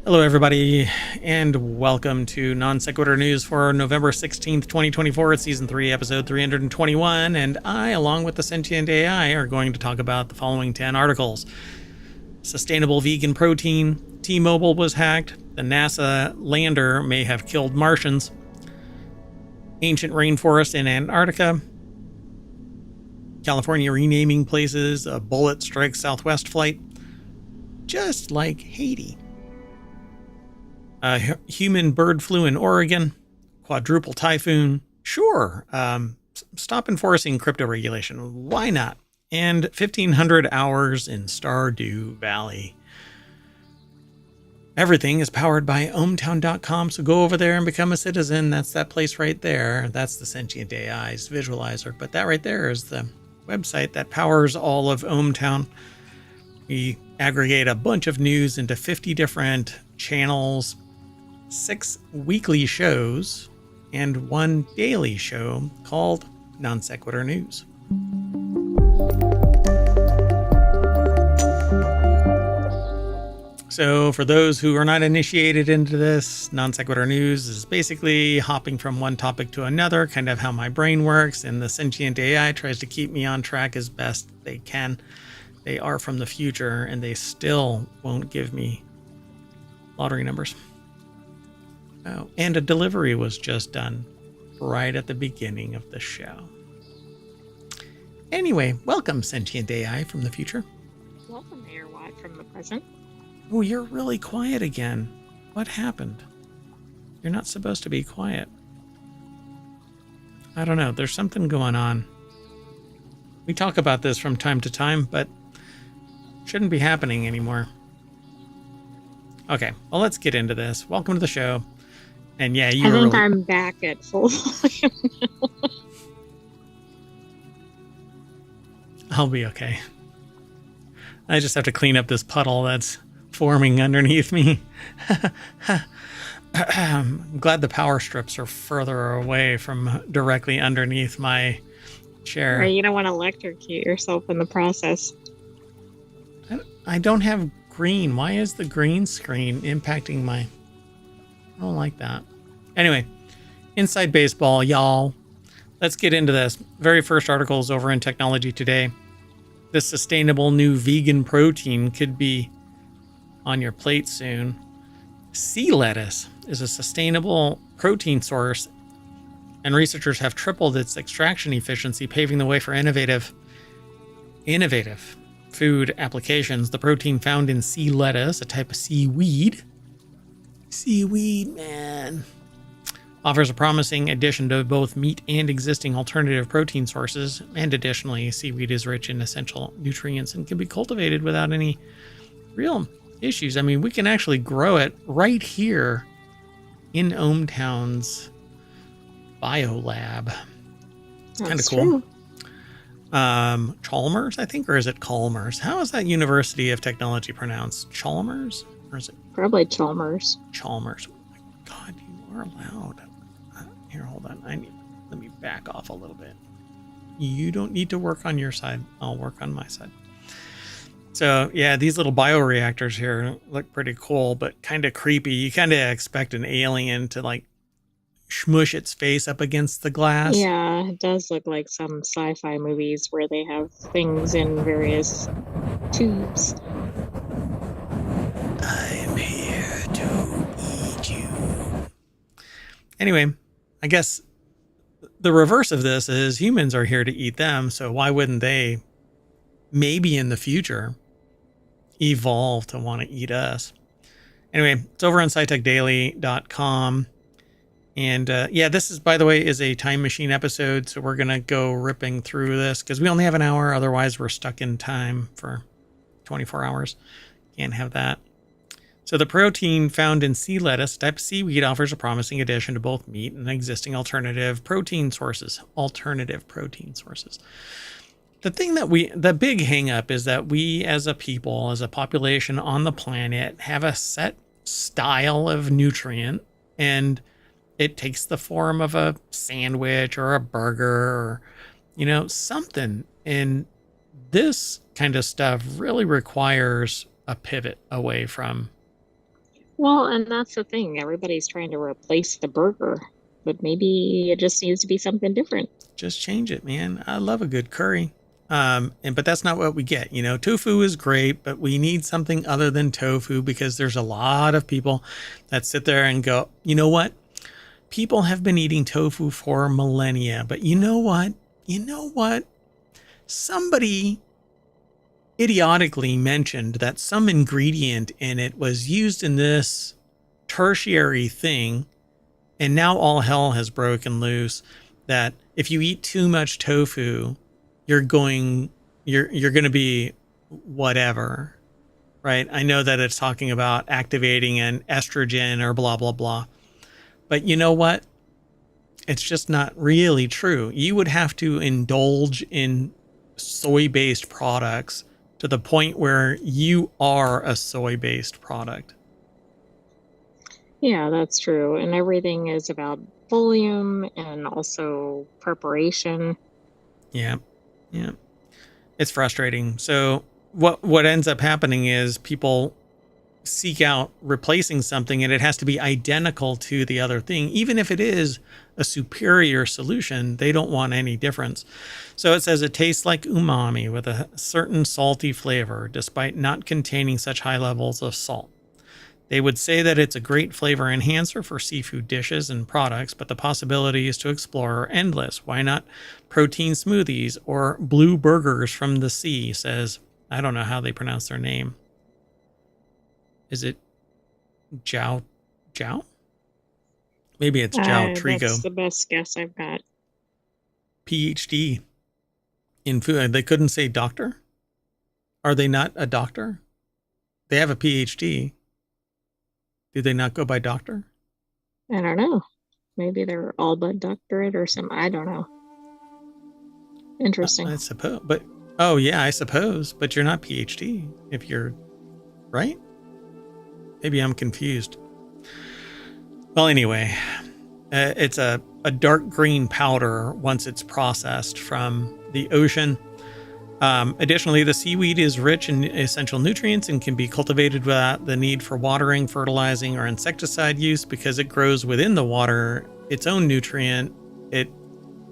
Hello, everybody, and welcome to Non Sequitur News for November 16th, 2024. It's Season 3, Episode 321, and I, along with the Sentient AI, are going to talk about the following 10 articles. Sustainable vegan protein, T-Mobile was hacked, the NASA lander may have killed Martians, ancient rainforest in Antarctica, California renaming places, a bullet strikes Southwest flight, just like Haiti. Human bird flu in Oregon, Quadruple Typhoon, sure. Stop enforcing crypto regulation, why not? And 1,500 hours in Stardew Valley. Everything is powered by ohmtown.com, so go over there and become a citizen. That's that place right there. That's the Sentient AI's visualizer, but that right there is the website that powers all of ohmtown. We aggregate a bunch of news into 50 different channels, 6 weekly shows, and 1 daily show called Non Sequitur News. So for those who are not initiated into this, Non Sequitur News is basically hopping from one topic to another, kind of how my brain works, and the Sentient AI tries to keep me on track as best they can. They are from the future, and they still won't give me lottery numbers. Oh, and a delivery was just done right at the beginning of the show. Anyway, welcome, Sentient AI from the future. Welcome, Mayor Watt from the present. Oh, you're really quiet again. What happened? You're not supposed to be quiet. I don't know. There's something going on. We talk about this from time to time, but shouldn't be happening anymore. Okay, well, let's get into this. Welcome to the show. And yeah, I think I'm back at full volume now. I'll be okay. I just have to clean up this puddle that's forming underneath me. I'm glad the power strips are further away from directly underneath my chair. Right, you don't want to electrocute yourself in the process. I don't have green. Why is the green screen impacting my... I don't like that. Anyway, inside baseball, y'all. Let's get into this. Very first article is over in Technology Today. This sustainable new vegan protein could be on your plate soon. Sea lettuce is a sustainable protein source, and researchers have tripled its extraction efficiency, paving the way for innovative food applications. The protein found in sea lettuce, a type of seaweed, man, offers a promising addition to both meat and existing alternative protein sources. And additionally, seaweed is rich in essential nutrients and can be cultivated without any real issues. I mean, we can actually grow it right here in ohmtown's biolab. It's kind of cool. Chalmers, I think, or is it Chalmers? How is that University of Technology pronounced? Chalmers? Or is it Probably Chalmers. Chalmers? Oh my God, you are loud. Here, hold on. Let me back off a little bit. You don't need to work on your side. I'll work on my side. So yeah, these little bioreactors here look pretty cool, but kind of creepy. You kind of expect an alien to like smush its face up against the glass. Yeah, it does look like some sci-fi movies where they have things in various tubes. I'm here to eat you. Anyway, I guess the reverse of this is humans are here to eat them, so why wouldn't they, maybe in the future, evolve to want to eat us? Anyway, it's over on scitechdaily.com. And yeah, this is, by the way, is a time machine episode, so we're going to go ripping through this because we only have an hour. Otherwise, we're stuck in time for 24 hours. Can't have that. So the protein found in sea lettuce, type of seaweed, offers a promising addition to both meat and existing alternative protein sources. The big hang up is that we as a people, as a population on the planet, have a set style of nutrient, and it takes the form of a sandwich or a burger or, something. And this kind of stuff really requires a pivot away from Well, and that's the thing. Everybody's trying to replace the burger, but maybe it just needs to be something different. Just change it, man. I love a good curry. But that's not what we get. You know, tofu is great, but we need something other than tofu because there's a lot of people that sit there and go, you know what? People have been eating tofu for millennia, but you know what? You know what? Somebody idiotically mentioned that some ingredient in it was used in this tertiary thing, and now all hell has broken loose that if you eat too much tofu, you're going to be whatever, right? I know that it's talking about activating an estrogen or blah blah blah. But you know what? It's just not really true. You would have to indulge in soy-based products to the point where you are a soy-based product. Yeah, that's true. And everything is about volume and also preparation. Yeah. Yeah. It's frustrating. So what ends up happening is people seek out replacing something and it has to be identical to the other thing. Even if it is a superior solution, they don't want any difference. So it says it tastes like umami with a certain salty flavor despite not containing such high levels of salt. They would say that it's a great flavor enhancer for seafood dishes and products, but the possibilities to explore are endless. Why not protein smoothies or blue burgers from the sea, says, I don't know how they pronounce their name. Is it Jiao? Jiao? Maybe it's Jiao That's Trigo. the best guess I've got. PhD in food. They couldn't say doctor? Are they not a doctor? They have a PhD. Do they not go by doctor? I don't know. Maybe they're all but doctorate or some. I don't know. Interesting. I suppose. But, oh, yeah, I suppose. But you're not PhD if you're right. Maybe I'm confused. Well, anyway, it's a dark green powder once it's processed from the ocean. Additionally, the seaweed is rich in essential nutrients and can be cultivated without the need for watering, fertilizing, or insecticide use because it grows within the water. Its own nutrient, it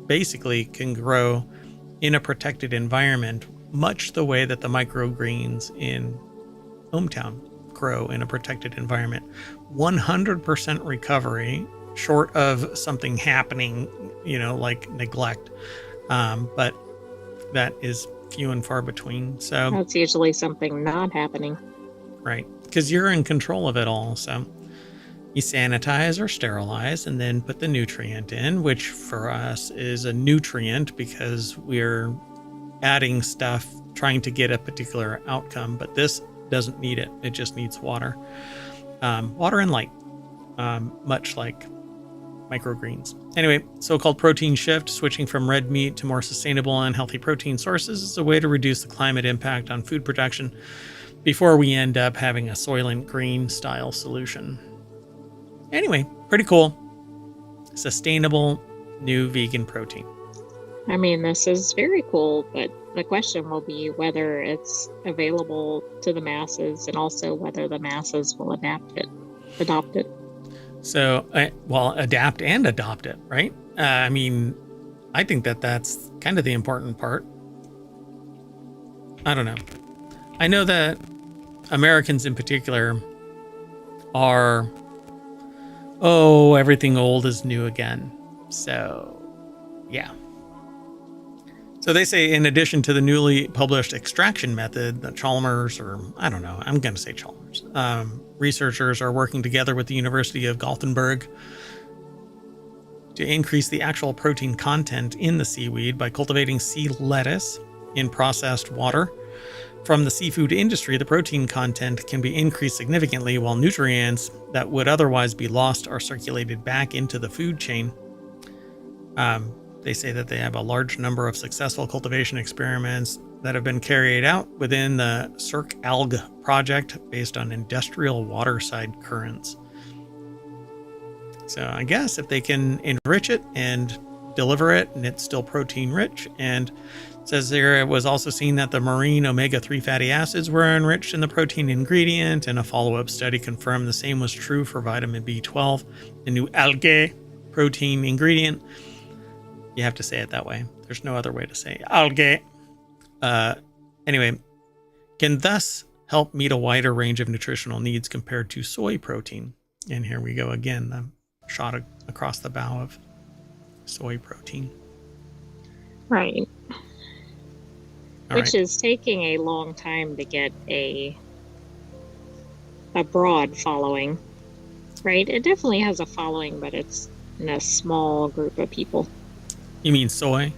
basically can grow in a protected environment, much the way that the microgreens in Hometown grow in a protected environment. 100% recovery, short of something happening, like neglect. But that is few and far between. So that's usually something not happening. Right. Because you're in control of it all. So you sanitize or sterilize and then put the nutrient in, which for us is a nutrient because we're adding stuff trying to get a particular outcome. But this doesn't need it. It just needs water. Water and light, much like microgreens. Anyway, so-called protein shift, switching from red meat to more sustainable and healthy protein sources, is a way to reduce the climate impact on food production before we end up having a Soylent Green style solution. Anyway, pretty cool. Sustainable new vegan protein. I mean, this is very cool, but the question will be whether it's available to the masses and also whether the masses will adopt it. So, adapt and adopt it, right? I mean, I think that's kind of the important part. I don't know. I know that Americans in particular are, everything old is new again. So, yeah. So they say in addition to the newly published extraction method, that Chalmers, or I don't know, I'm going to say Chalmers, researchers are working together with the University of Gothenburg to increase the actual protein content in the seaweed by cultivating sea lettuce in processed water. From the seafood industry, the protein content can be increased significantly while nutrients that would otherwise be lost are circulated back into the food chain. They say that they have a large number of successful cultivation experiments that have been carried out within the Cirque Alg project based on industrial waterside currents. So I guess if they can enrich it and deliver it and it's still protein rich and Says there it was also seen that the marine omega-3 fatty acids were enriched in the protein ingredient, and a follow-up study confirmed the same was true for vitamin B12, the new algae protein ingredient. You have to say it that way. There's no other way to say algae. Anyway, can thus help meet a wider range of nutritional needs compared to soy protein. And here we go again, the shot across the bow of soy protein. Right. All Which right. is taking a long time to get a broad following. Right? It definitely has a following, but it's in a small group of people. You mean soy?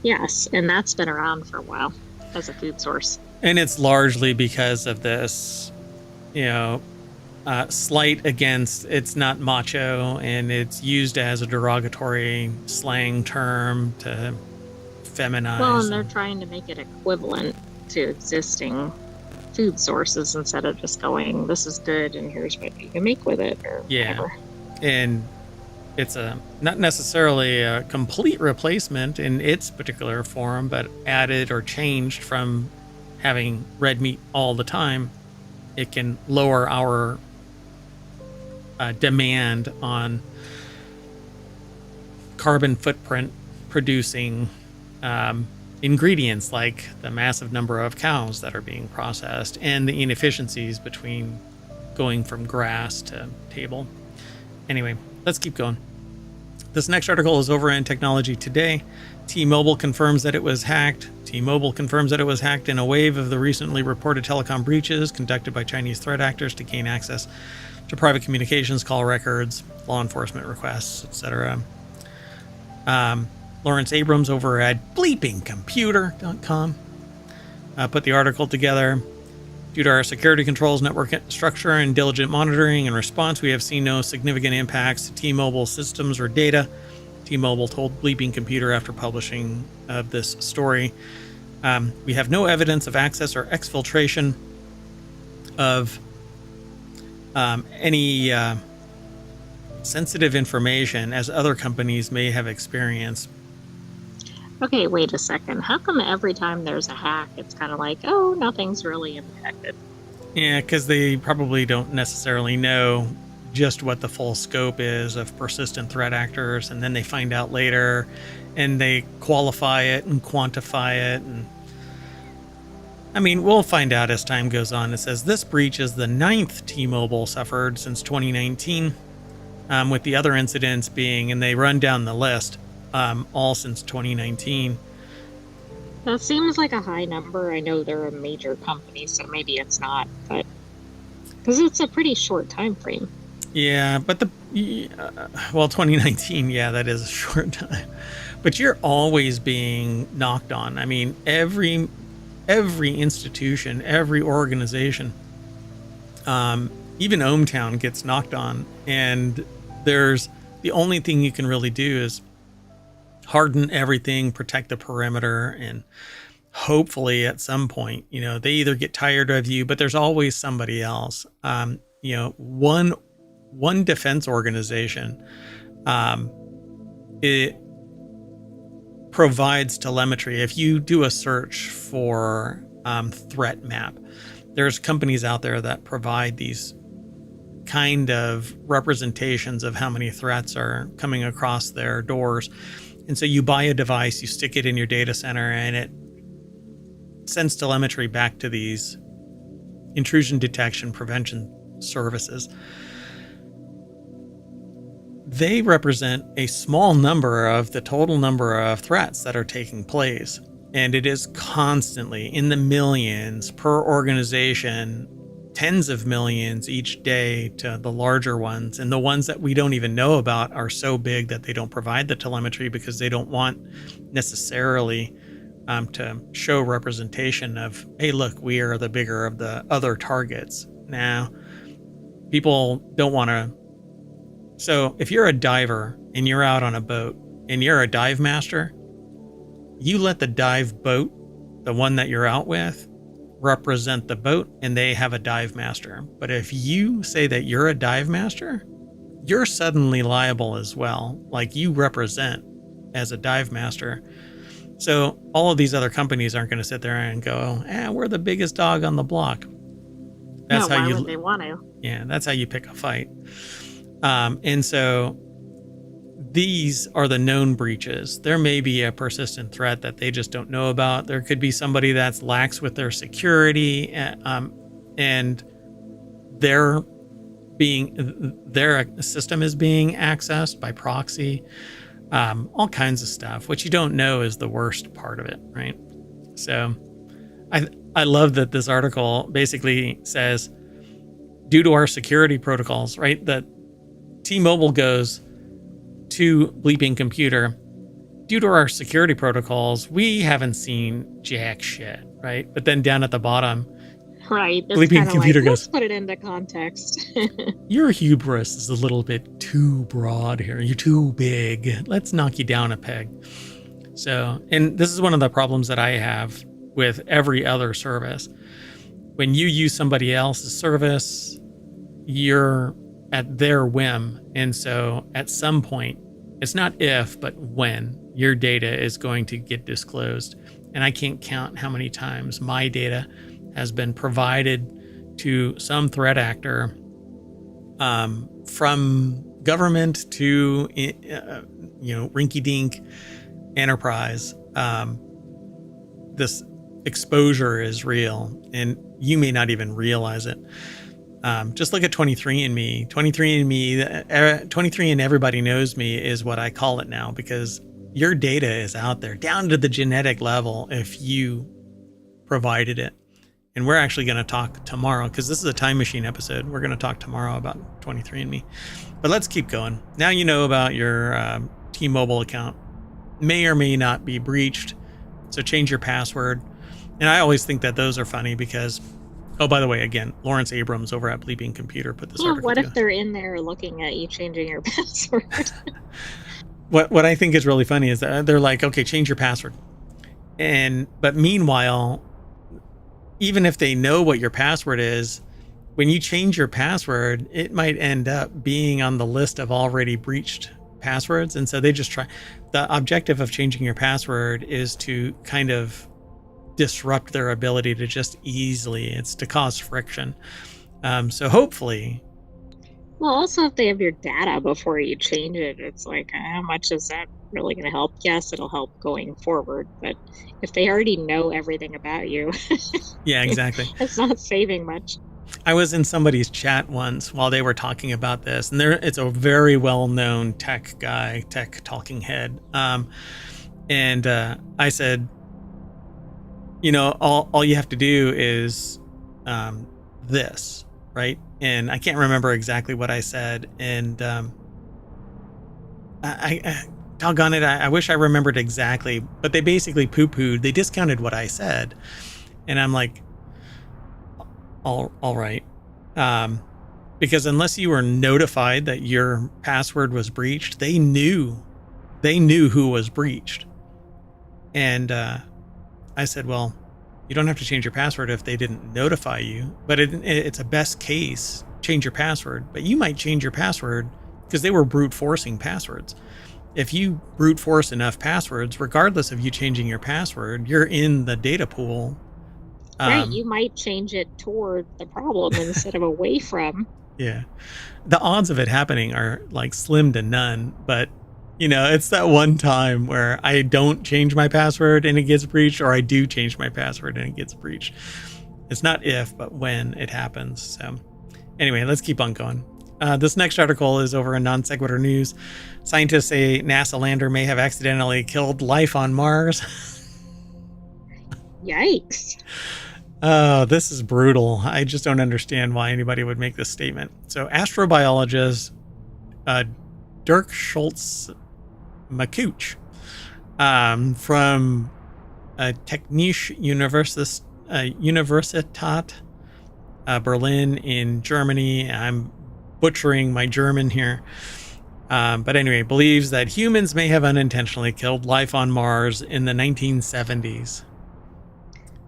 Yes, and that's been around for a while as a food source. And it's largely because of this, slight against, it's not macho, and it's used as a derogatory slang term to feminize. Well, and they're trying to make it equivalent to existing food sources instead of just going, this is good and here's what you can make with it, or whatever. And it's not necessarily a complete replacement in its particular form, but added or changed from having red meat all the time. It can lower our demand on carbon footprint producing ingredients, like the massive number of cows that are being processed and the inefficiencies between going from grass to table. Anyway, let's keep going. This next article is over in Technology Today. T-Mobile confirms that it was hacked. T-Mobile confirms that it was hacked in a wave of the recently reported telecom breaches conducted by Chinese threat actors to gain access to private communications, call records, law enforcement requests, etc. Lawrence Abrams over at bleepingcomputer.com put the article together. Due to our security controls, network structure, and diligent monitoring and response, we have seen no significant impacts to T-Mobile systems or data. T-Mobile told Bleeping Computer after publishing this story. We have no evidence of access or exfiltration of any sensitive information, as other companies may have experienced. Okay, wait a second. How come every time there's a hack, it's kind of like, oh, nothing's really impacted? Yeah, because they probably don't necessarily know just what the full scope is of persistent threat actors, and then they find out later, and they qualify it and quantify it. And I mean, we'll find out as time goes on. It says this breach is the 9th T-Mobile suffered since 2019, with the other incidents being, and they run down the list, all since 2019. That seems like a high number. I know they're a major company, so maybe it's not, but because it's a pretty short time frame. Yeah, but 2019, yeah, that is a short time. But you're always being knocked on. I mean, every institution, every organization, even ohmTown gets knocked on, and there's the only thing you can really do is harden everything, protect the perimeter, and hopefully at some point, they either get tired of you, but there's always somebody else. One defense organization, it provides telemetry. If you do a search for threat map, there's companies out there that provide these kind of representations of how many threats are coming across their doors. And so you buy a device, you stick it in your data center, and it sends telemetry back to these intrusion detection prevention services. They represent a small number of the total number of threats that are taking place. And it is constantly in the millions per organization, tens of millions each day to the larger ones. And the ones that we don't even know about are so big that they don't provide the telemetry because they don't want necessarily to show representation of, hey, look, we are the bigger of the other targets. Now, people don't want to. So if you're a diver and you're out on a boat and you're a dive master, you let the dive boat, the one that you're out with, represent the boat, and they have a dive master. But if you say that you're a dive master, you're suddenly liable as well. Like, you represent as a dive master. So all of these other companies aren't going to sit there and go, we're the biggest dog on the block. That's no, how why you, would they want to? yeah, that's how you pick a fight. And so these are the known breaches. There may be a persistent threat that they just don't know about. There could be somebody that's lax with their security, and their system is being accessed by proxy. All kinds of stuff. What you don't know is the worst part of it, right? So I love that this article basically says, due to our security protocols, right, that T-Mobile goes to Bleeping Computer, due to our security protocols, we haven't seen jack shit, right? But then down at the bottom, Right. It's Bleeping kind of Computer like, goes, let's put it into context. your hubris is a little bit too broad here. You're too big. Let's knock you down a peg. So, and this is one of the problems that I have with every other service. When you use somebody else's service, you're at their whim. And so at some point, it's not if, but when your data is going to get disclosed. And I can't count how many times my data has been provided to some threat actor, from government to, rinky-dink enterprise. This exposure is real, and you may not even realize it. Just look at 23andMe. 23 and Everybody Knows Me is what I call it now, because your data is out there down to the genetic level if you provided it. And we're actually going to talk tomorrow, because this is a time machine episode. We're going to talk tomorrow about 23andMe. But let's keep going. Now you know about your T-Mobile account. May or may not be breached. So change your password. And I always think that those are funny because, oh, by the way, again, Lawrence Abrams over at Bleeping Computer put this article What together. if they're in there looking at you changing your password? What I think is really funny is that they're like, okay, change your password. But meanwhile, even if they know what your password is, when you change your password, it might end up being on the list of already breached passwords. And so they just try. The objective of changing your password is to kind of disrupt their ability to just easily, it's to cause friction. So hopefully. Well, also, if they have your data before you change it, it's like, how much is that really going to help? Yes, it'll help going forward, but if they already know everything about you, Yeah, exactly. It's not saving much. I was in somebody's chat once while they were talking about this, and it's a very well-known tech guy, tech talking head. And I said, all you have to do is this, right? And I can't remember exactly what I said. And I doggone it, I wish I remembered exactly. But they basically poo-pooed. They discounted what I said. And I'm like, all right. Because unless you were notified that your password was breached, they knew who was breached. And I said, well, you don't have to change your password if they didn't notify you, but it's a best case, change your password. But you might change your password because they were brute forcing passwords. If you brute force enough passwords, regardless of you changing your password, you're in the data pool. Right, you might change it toward the problem instead of away from. Yeah. The odds of it happening are like slim to none, but it's that one time where I don't change my password and it gets breached, or I do change my password and it gets breached. It's not if, but when it happens. So anyway, let's keep on going. This next article is over in Non Sequitur News. Scientists say NASA lander may have accidentally killed life on Mars. Yikes. Oh, this is brutal. I just don't understand why anybody would make this statement. So astrobiologist Dirk Schultz Makuch from Technische Universität Berlin in Germany. I'm butchering my German here. But anyway, believes that humans may have unintentionally killed life on Mars in the 1970s.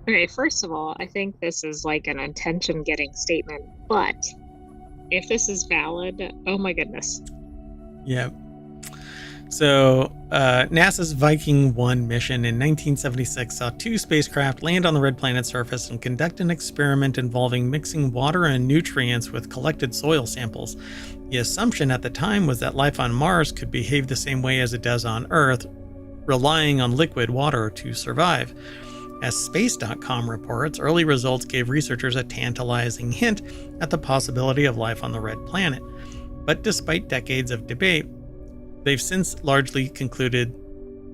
Okay, first of all, I think this is like an attention-getting statement, but if this is valid, oh my goodness. Yeah. So, NASA's Viking 1 mission in 1976 saw 2 spacecraft land on the red planet's surface and conduct an experiment involving mixing water and nutrients with collected soil samples. The assumption at the time was that life on Mars could behave the same way as it does on Earth, relying on liquid water to survive. As Space.com reports, early results gave researchers a tantalizing hint at the possibility of life on the red planet. But despite decades of debate, they've since largely concluded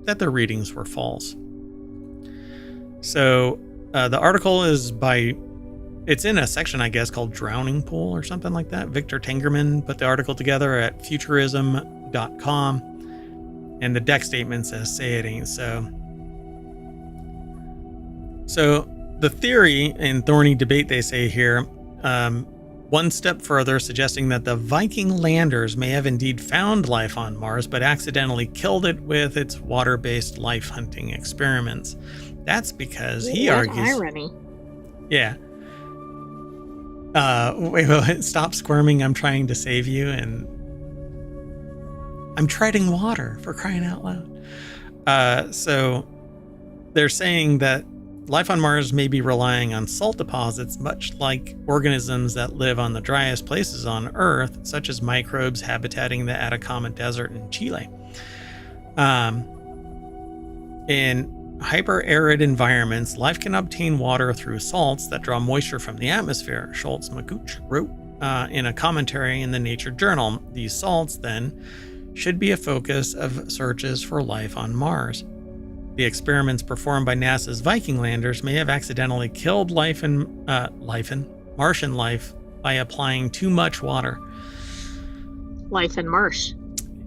that their readings were false. So the article is it's in a section, I guess, called Drowning Pool or something like that. Victor Tengerman put the article together at futurism.com. And the deck statement says, say it ain't so. So the theory in thorny debate, they say here, one step further, suggesting that the Viking landers may have indeed found life on Mars, but accidentally killed it with its water-based life hunting experiments. That's because he argues. Irony. Yeah. Wait, stop squirming. I'm trying to save you, and I'm treading water, for crying out loud. So they're saying that life on Mars may be relying on salt deposits, much like organisms that live on the driest places on Earth, such as microbes habitating the Atacama Desert in Chile. In hyper-arid environments, life can obtain water through salts that draw moisture from the atmosphere, Schultz-McCooch wrote in a commentary in the Nature Journal. These salts, then, should be a focus of searches for life on Mars. The experiments performed by NASA's Viking landers may have accidentally killed Martian life by applying too much water. Life in marsh.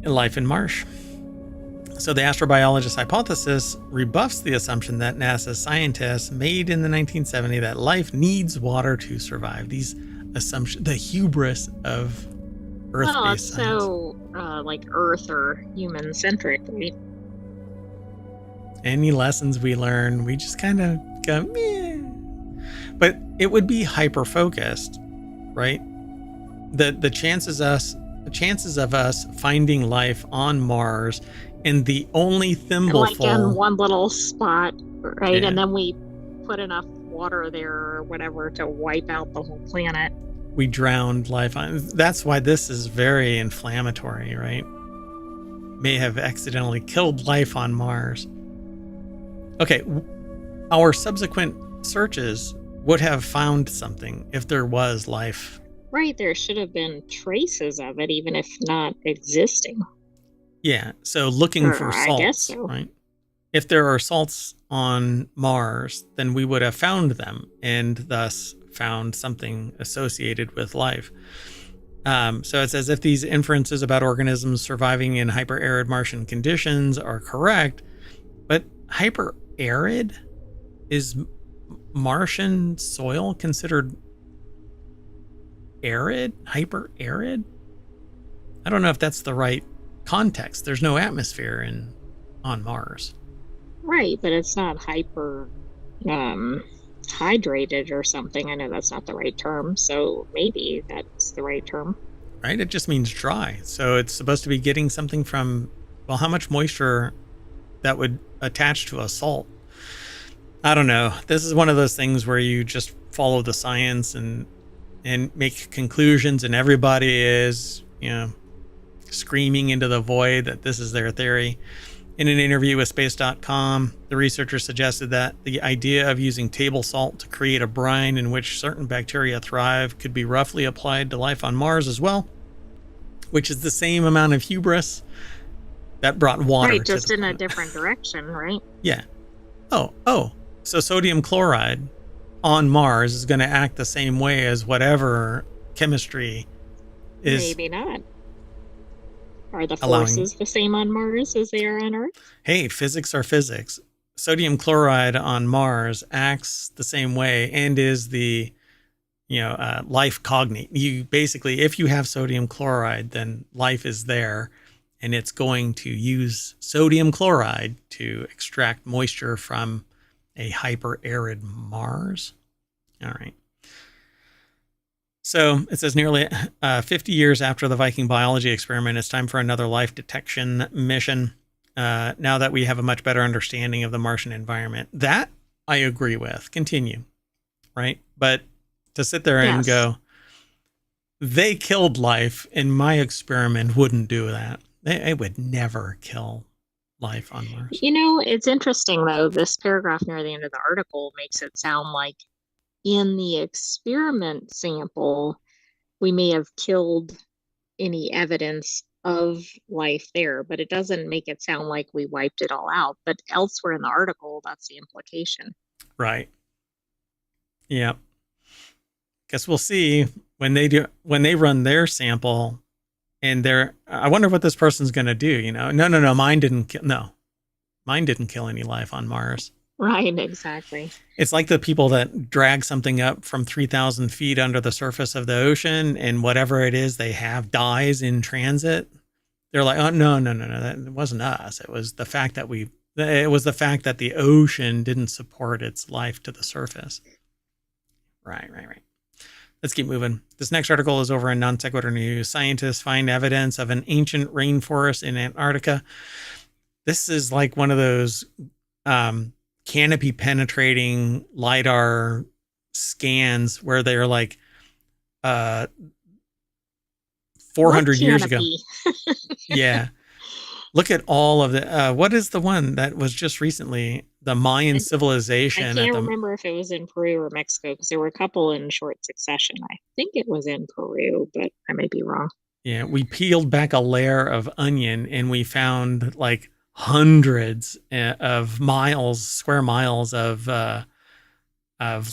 Life in marsh. So the astrobiologist hypothesis rebuffs the assumption that NASA's scientists made in the 1970s that life needs water to survive. These assumptions, the hubris of Earth-based science. So like Earth or human-centric, right? Any lessons we learn, we just kind of go, meh. But it would be hyper-focused, right? The chances of us finding life on Mars in the only thimbleful, like in one little spot, right? Yeah. And then we put enough water there or whatever to wipe out the whole planet. We drowned life on. That's why this is very inflammatory, right? May have accidentally killed life on Mars. Okay, our subsequent searches would have found something if there was life. Right, there should have been traces of it, even if not existing. Yeah, so looking for salts, I guess so. Right? If there are salts on Mars, then we would have found them and thus found something associated with life. So it's as if these inferences about organisms surviving in hyper-arid Martian conditions are correct, but hyper-arid? Is Martian soil considered arid? Hyper-arid? I don't know if that's the right context. There's no atmosphere on Mars. Right, but it's not hyper hydrated or something. I know that's not the right term, so maybe that's the right term. Right? It just means dry. So it's supposed to be getting something from, well, how much moisture that would attach to a salt? I don't know. This is one of those things where you just follow the science and make conclusions, and everybody is, screaming into the void that this is their theory. In an interview with Space.com, the researcher suggested that the idea of using table salt to create a brine in which certain bacteria thrive could be roughly applied to life on Mars as well, which is the same amount of hubris that brought water. Right, just in a different direction, right? Yeah. Oh. So sodium chloride on Mars is going to act the same way as whatever chemistry is. Maybe not. Are the forces the same on Mars as they are on Earth? Hey, physics are physics. Sodium chloride on Mars acts the same way and is the, life cognate. You basically, if you have sodium chloride, then life is there, and it's going to use sodium chloride to extract moisture from a hyper-arid Mars. All right. So it says nearly 50 years after the Viking biology experiment, it's time for another life detection mission. Now that we have a much better understanding of the Martian environment, that I agree with. Continue, right? But to sit there and Yes. go, they killed life, and my experiment wouldn't do that. They would never kill life on Mars. It's interesting though, this paragraph near the end of the article makes it sound like in the experiment sample, we may have killed any evidence of life there, but it doesn't make it sound like we wiped it all out. But elsewhere in the article, that's the implication. Right. Yeah. Guess we'll see when they run their sample and they're I wonder what this person's going to do, No, mine didn't kill any life on Mars. Right, exactly. It's like the people that drag something up from 3,000 feet under the surface of the ocean, and whatever it is they have dies in transit. They're like, oh, no, that wasn't us. It was the fact that the ocean didn't support its life to the surface. Right. Let's keep moving. This next article is over in Non Sequitur News. Scientists find evidence of an ancient rainforest in Antarctica. This is like one of those canopy penetrating LiDAR scans where they're like 400 years ago. Yeah. Look at all of the, what is the one that was just recently? The Mayan civilization. I can't remember if it was in Peru or Mexico because there were a couple in short succession. I think it was in Peru, but I may be wrong. Yeah. We peeled back a layer of onion and we found like hundreds of square miles of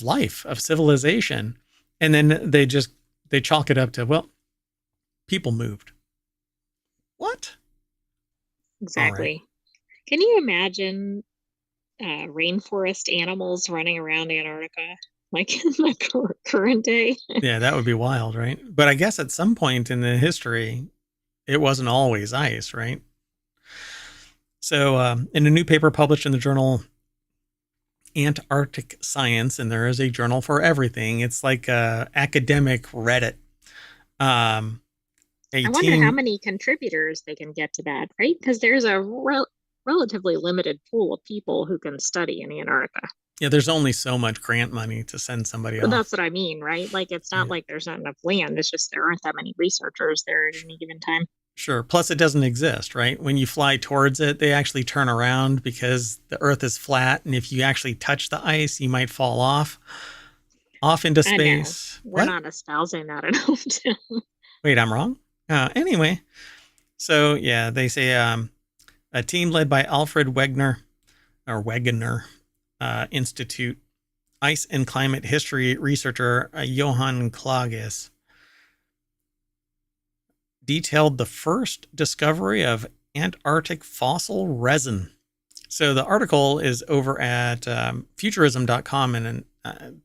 life, of civilization. And then they chalk it up to, well, people moved. What? Exactly. Right. Can you imagine rainforest animals running around Antarctica like in the current day? Yeah, that would be wild, right? But I guess at some point in the history, it wasn't always ice, right? So in a new paper published in the journal Antarctic Science, and there is a journal for everything, it's like academic Reddit. I wonder how many contributors they can get to that, right? Because there's a relatively limited pool of people who can study in Antarctica. Yeah, there's only so much grant money to send somebody But off. that's what I mean, right? Like, it's not like there's not enough land. It's just there aren't that many researchers there at any given time. Sure. Plus, it doesn't exist, right? When you fly towards it, they actually turn around because the Earth is flat. And if you actually touch the ice, you might fall off into space. We're not espousing that at home. Wait, I'm wrong? Anyway, so yeah, they say a team led by Alfred Wegener Institute ice and climate history researcher Johann Klages detailed the first discovery of Antarctic fossil resin. So the article is over at futurism.com, and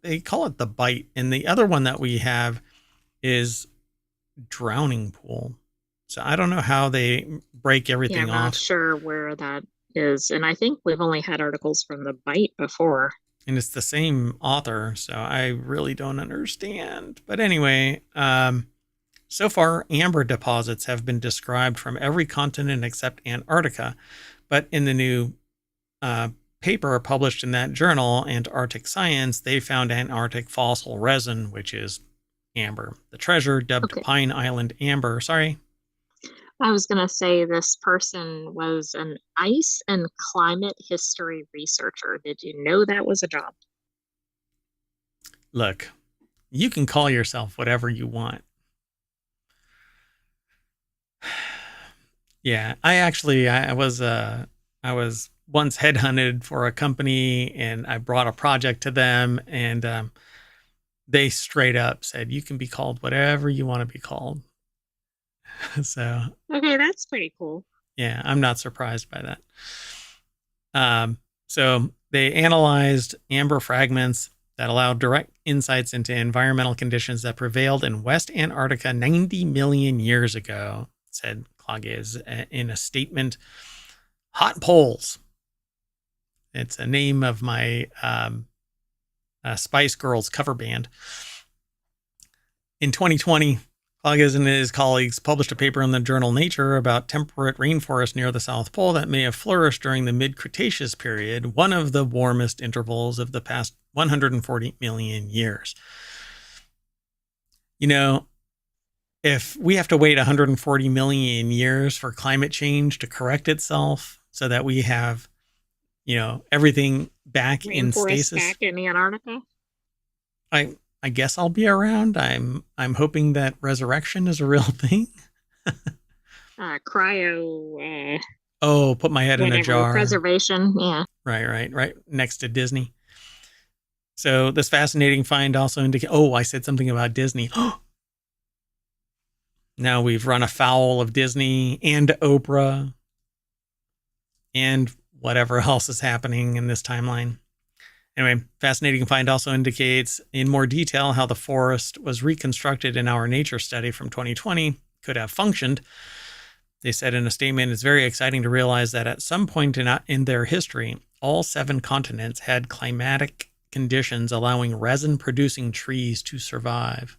they call it the bite. And the other one that we have is drowning pool. So I don't know how they break everything off. I'm not sure where that is. And I think we've only had articles from the bite before. And it's the same author, so I really don't understand. But anyway, so far, amber deposits have been described from every continent except Antarctica. But in the new paper published in that journal, Antarctic Science, they found Antarctic fossil resin, which is amber. The treasure, dubbed Pine Island Amber. Sorry. I was going to say this person was an ice and climate history researcher. Did you know that was a job? Look, you can call yourself whatever you want. Yeah, I was once headhunted for a company, and I brought a project to them, and they straight up said, you can be called whatever you want to be called. So okay, that's pretty cool. Yeah, I'm not surprised by that. So they analyzed amber fragments that allowed direct insights into environmental conditions that prevailed in West Antarctica 90 million years ago, said Klages in a statement. Hot Poles. It's a name of my Spice Girls cover band. In 2020, Klages and his colleagues published a paper in the journal Nature about temperate rainforests near the South Pole that may have flourished during the mid-Cretaceous period, one of the warmest intervals of the past 140 million years. You know, if we have to wait 140 million years for climate change to correct itself so that we have, everything back in Rainforest stasis, back in Antarctica. I guess I'll be around. I'm hoping that resurrection is a real thing. Cryo. Oh, put my head in a jar. Preservation. Yeah. Right next to Disney. So this fascinating find also indicates. Oh, I said something about Disney. Now we've run afoul of Disney and Oprah and whatever else is happening in this timeline. Anyway, fascinating find also indicates in more detail how the forest was reconstructed in our nature study from 2020 could have functioned. They said in a statement, it's very exciting to realize that at some point in their history, all 7 continents had climatic conditions allowing resin-producing trees to survive.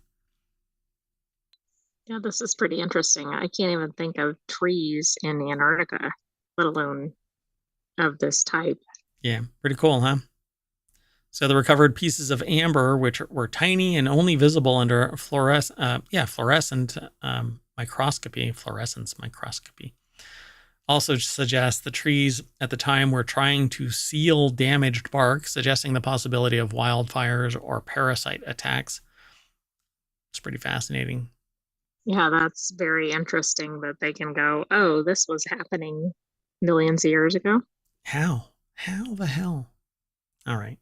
Yeah, this is pretty interesting. I can't even think of trees in Antarctica, let alone of this type. Yeah, pretty cool, huh? So the recovered pieces of amber, which were tiny and only visible under fluorescent fluorescence microscopy, also suggests the trees at the time were trying to seal damaged bark, suggesting the possibility of wildfires or parasite attacks. It's pretty fascinating. Yeah, that's very interesting that they can go, oh, this was happening millions of years ago. How the hell? All right.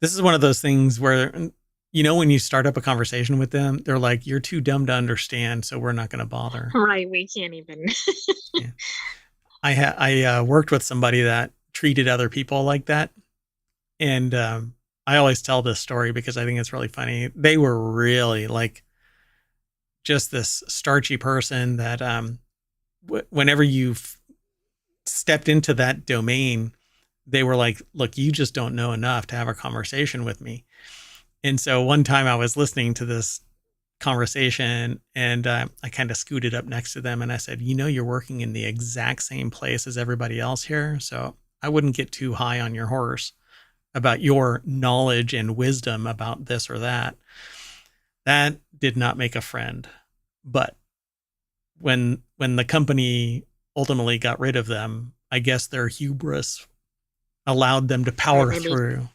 This is one of those things where, when you start up a conversation with them, they're like, you're too dumb to understand, so we're not going to bother. Right. We can't even. Yeah. I worked with somebody that treated other people like that. And I always tell this story because I think it's really funny. They were really like just this starchy person that whenever you stepped into that domain, they were like, look, you just don't know enough to have a conversation with me. And so one time I was listening to this conversation and I kind of scooted up next to them and I said, you're working in the exact same place as everybody else here. So I wouldn't get too high on your horse about your knowledge and wisdom about this or that. That did not make a friend. But when the company ultimately got rid of them, I guess their hubris allowed them to power through.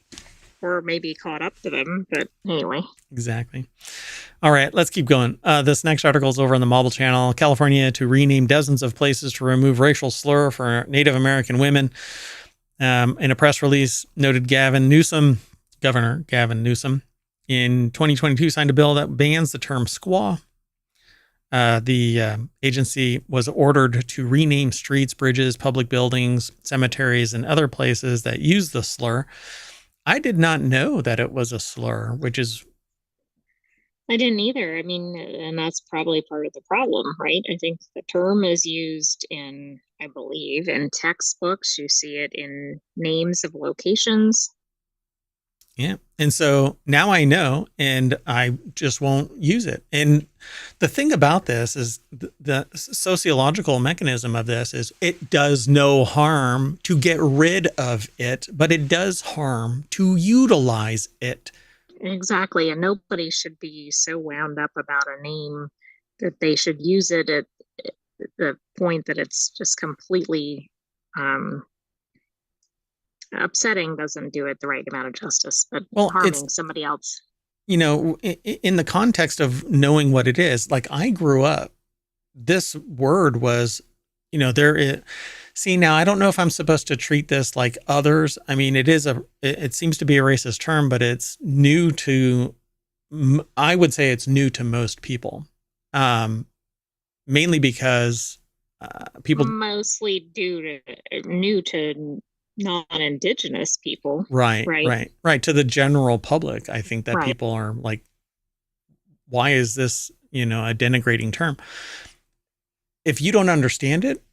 Or maybe caught up to them, but anyway. Exactly. All right, let's keep going. This next article is over on the Marble Channel. California to rename dozens of places to remove racial slur for Native American women. In a press release, noted Governor Gavin Newsom, in 2022 signed a bill that bans the term squaw. The agency was ordered to rename streets, bridges, public buildings, cemeteries, and other places that use the slur. I did not know that it was a slur, which is... I didn't either. I mean, and that's probably part of the problem, right? I think the term is used in, I believe, in textbooks. You see it in names of locations. Yeah. And so now I know, and I just won't use it. And the thing about this is the sociological mechanism of this is it does no harm to get rid of it, but it does harm to utilize it. Exactly. And nobody should be so wound up about a name that they should use it at the point that it's just completely upsetting. Doesn't do it the right amount of justice, but harming somebody else. In the context of knowing what it is, like I grew up, this word was, see, now I don't know if I'm supposed to treat this like others. I mean, it seems to be a racist term, but it's new to, I would say it's new to most people. Mainly because people... Mostly new to non-indigenous people. Right. To the general public, I think that people are like, why is this, a denigrating term? If you don't understand it,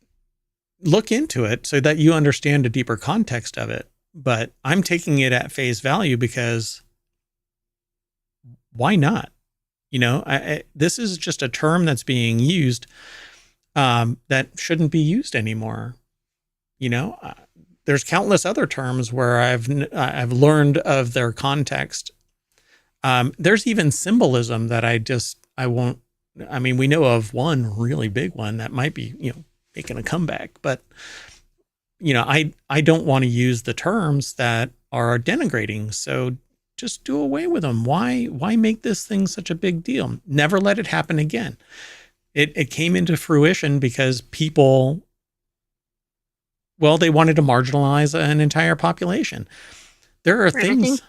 look into it so that you understand a deeper context of it. But I'm taking it at face value because why not? This is just a term that's being used that shouldn't be used anymore. There's countless other terms where I've learned of their context. There's even symbolism that I won't. I mean, we know of one really big one that might be making a comeback, but I don't want to use the terms that are denigrating. So just do away with them. Why make this thing such a big deal? Never let it happen again. It came into fruition because people, well, they wanted to marginalize an entire population. There are things. I think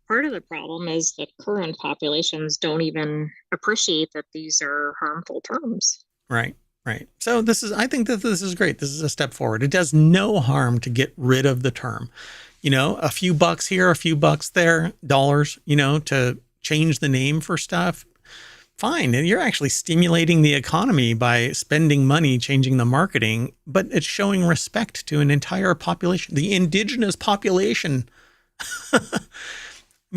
part of the problem is that current populations don't even appreciate that these are harmful terms. Right. So I think that this is great. This is a step forward. It does no harm to get rid of the term. A few bucks here, a few bucks there, dollars, to change the name for stuff. Fine. And you're actually stimulating the economy by spending money, changing the marketing, but it's showing respect to an entire population, the indigenous population.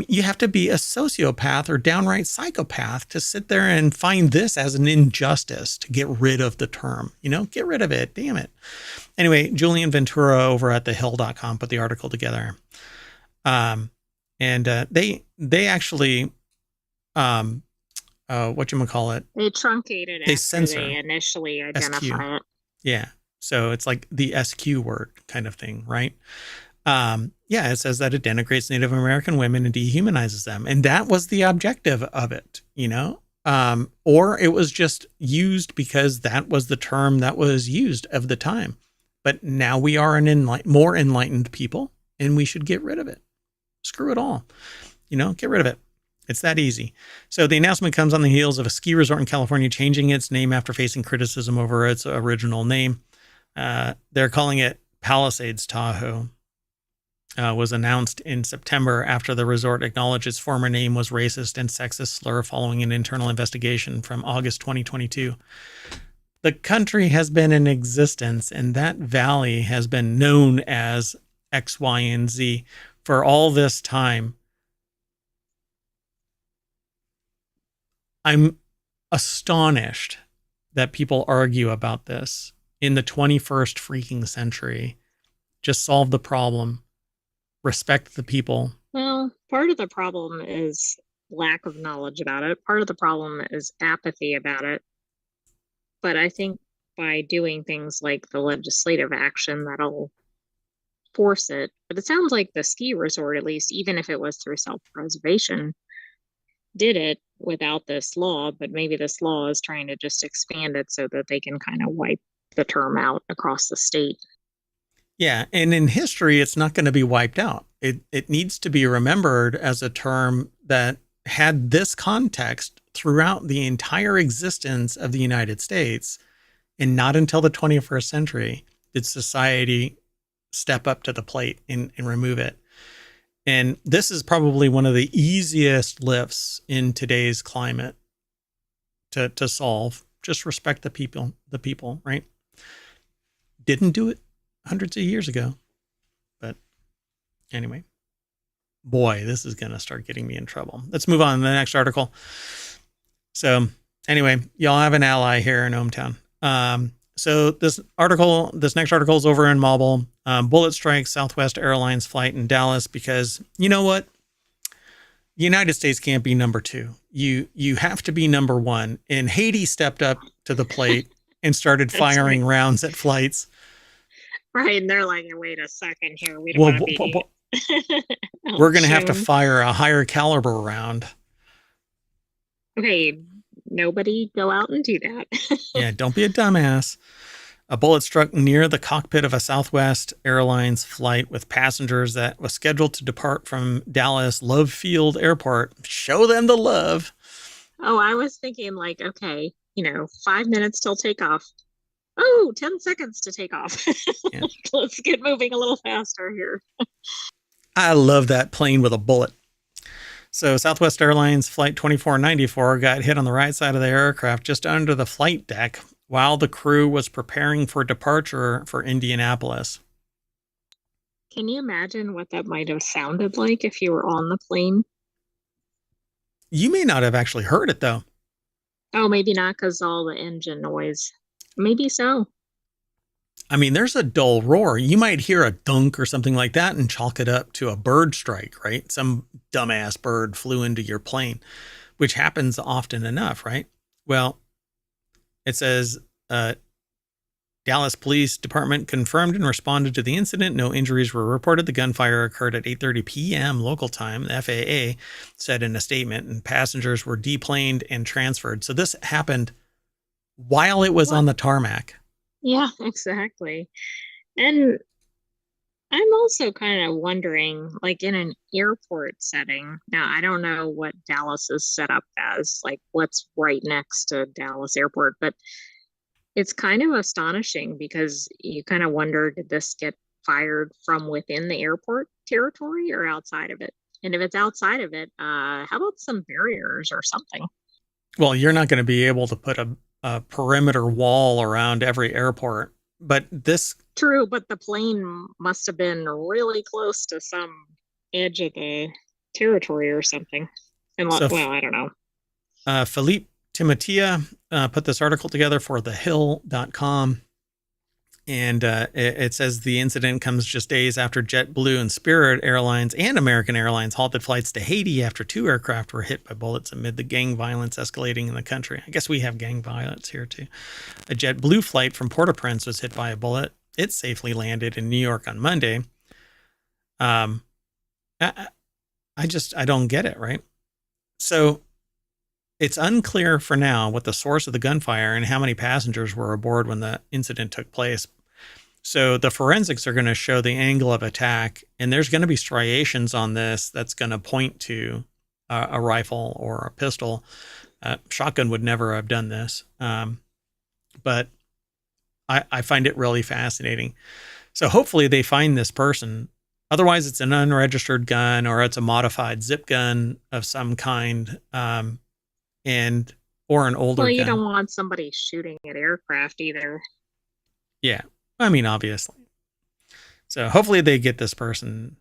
You have to be a sociopath or downright psychopath to sit there and find this as an injustice to get rid of the term. Get rid of it. Damn it. Anyway, Julian Ventura over at thehill.com put the article together. And they actually, whatchamacallit? They truncate it they after censor they initially identify it. Yeah. So it's like the SQ word kind of thing, right? It says that it denigrates Native American women and dehumanizes them. And that was the objective of it, or it was just used because that was the term that was used of the time. But now we are more enlightened people and we should get rid of it. Screw it all, get rid of it. It's that easy. So the announcement comes on the heels of a ski resort in California changing its name after facing criticism over its original name. They're calling it Palisades Tahoe. Was announced in September after the resort acknowledged its former name was racist and sexist slur following an internal investigation from August 2022. The country has been in existence and that valley has been known as X, Y, and Z for all this time. I'm astonished that people argue about this in the 21st freaking century. Just solve the problem. Respect the people. Well, part of the problem is lack of knowledge about it. Part of the problem is apathy about it. But I think by doing things like the legislative action, that'll force it. But it sounds like the ski resort, at least, even if it was through self-preservation, did it without this law. But maybe this law is trying to just expand it so that they can kind of wipe the term out across the state. Yeah, and in history, it's not going to be wiped out. It needs to be remembered as a term that had this context throughout the entire existence of the United States, and not until the 21st century did society step up to the plate and remove it. And this is probably one of the easiest lifts in today's climate to solve. Just respect the people, right? Didn't do it hundreds of years ago. But anyway, boy, this is going to start getting me in trouble. Let's move on to the next article. So anyway, y'all have an ally here in ohmTown. So this next article is over in Mobile. Bullet strikes Southwest Airlines flight in Dallas because you know what? The United States can't be number two. You have to be number one. And Haiti stepped up to the plate and started firing rounds at flights. Right, and they're like, wait a second here. We don't want to be... We're going to have to fire a higher caliber round. Okay, nobody go out and do that. Yeah, don't be a dumbass. A bullet struck near the cockpit of a Southwest Airlines flight with passengers that was scheduled to depart from Dallas Love Field Airport. Show them the love. Oh, I was thinking like, okay, 5 minutes till takeoff. Oh, 10 seconds to take off. Yeah. Let's get moving a little faster here. I love that plane with a bullet. So Southwest Airlines Flight 2494 got hit on the right side of the aircraft just under the flight deck while the crew was preparing for departure for Indianapolis. Can you imagine what that might have sounded like if you were on the plane? You may not have actually heard it though. Oh, maybe not because all the engine noise. Maybe so. I mean, there's a dull roar. You might hear a dunk or something like that and chalk it up to a bird strike, right? Some dumbass bird flew into your plane, which happens often enough, right? Well, it says Dallas Police Department confirmed and responded to the incident. No injuries were reported. The gunfire occurred at 8:30 p.m. local time, the FAA said in a statement, and passengers were deplaned and transferred. So this happened while it was What? on the tarmac. Yeah, exactly. And I'm also kind of wondering, like in an airport setting, now I don't know what Dallas is set up as, like what's right next to Dallas Airport, but it's kind of astonishing because you kind of wonder, did this get fired from within the airport territory or outside of it? And if it's outside of it, how about some barriers or something? Well, you're not going to be able to put a perimeter wall around every airport, but this True, but the plane must have been really close to some edge of the territory or something. And so well, I don't know. Philippe Timotia put this article together for thehill.com. And it says the incident comes just days after JetBlue and Spirit Airlines and American Airlines halted flights to Haiti after 2 aircraft were hit by bullets amid the gang violence escalating in the country. I guess we have gang violence here too. A JetBlue flight from Port-au-Prince was hit by a bullet. It safely landed in New York on Monday. Um, I don't get it, right? So it's unclear for now what the source of the gunfire and how many passengers were aboard when the incident took place. So the forensics are going to show the angle of attack, and there's going to be striations on this that's going to point to a rifle or a pistol. Shotgun would never have done this, but I find it really fascinating. So hopefully they find this person. Otherwise, it's an unregistered gun or it's a modified zip gun of some kind, and or an older Well, you gun. don't want somebody shooting at aircraft either. Yeah, I mean, obviously. So hopefully they get this person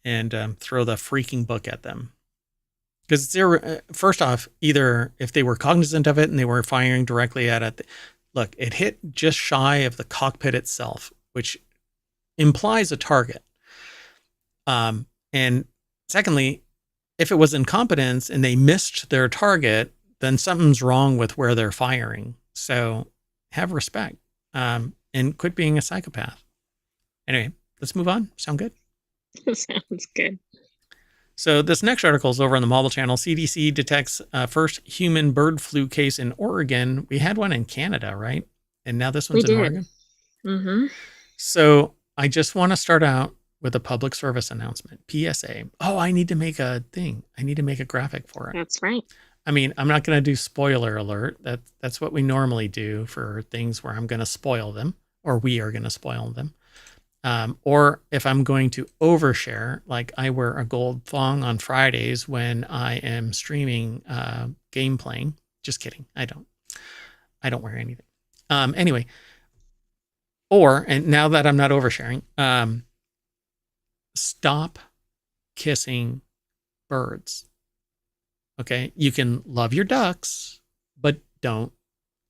and throw the freaking book at them. Because first off, either if they were cognizant of it and they were firing directly at it, look, it hit just shy of the cockpit itself, which implies a target. And secondly, if it was incompetence and they missed their target, then something's wrong with where they're firing. So have respect and quit being a psychopath. Anyway, let's move on. Sound good? Sounds good. So this next article is over on the Mobile Channel. CDC detects first human bird flu case in Oregon. We had one in Canada, right? And now this one's in Oregon. Mm-hmm. So I just want to start out with a public service announcement, PSA. Oh, I need to make a thing. I need to make a graphic for it. That's right. I mean, I'm not going to do spoiler alert. That's what we normally do for things where I'm going to spoil them, or we are going to spoil them. Or if I'm going to overshare, like I wear a gold thong on Fridays when I am streaming game playing. Just kidding. I don't wear anything. Anyway, and now that I'm not oversharing, stop kissing birds. Okay, you can love your ducks, but don't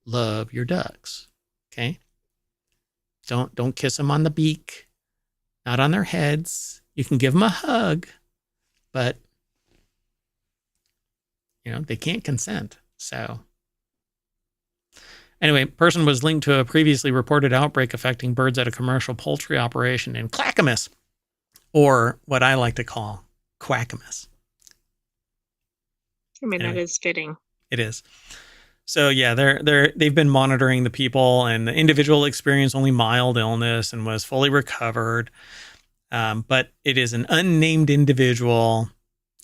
love your ducks. Okay, don't kiss them on the beak. Not on their heads. You can give them a hug, but they can't consent. So anyway, person was linked to a previously reported outbreak affecting birds at a commercial poultry operation in Clackamas, or what I like to call Quackamas. I mean, Anyway, that is fitting. It is. So yeah, they've been monitoring the people, and the individual experienced only mild illness and was fully recovered. But it is an unnamed individual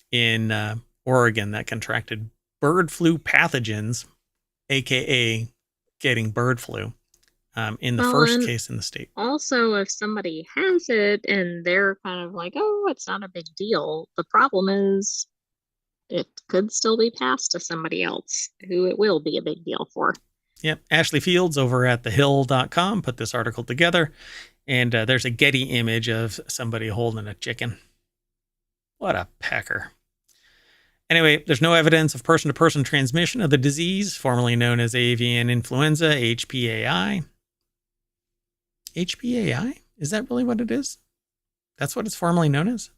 in Oregon that contracted bird flu pathogens, aka getting bird flu, in the first case in the state. Also, if somebody has it and they're kind of like, "Oh, it's not a big deal," the problem is it could still be passed to somebody else who it will be a big deal for. Yep. Ashley Fields over at thehill.com put this article together, and there's a Getty image of somebody holding a chicken. What a pecker. Anyway, there's no evidence of person-to-person transmission of the disease, formerly known as avian influenza, HPAI. HPAI? Is that really what it is? That's what it's formerly known as?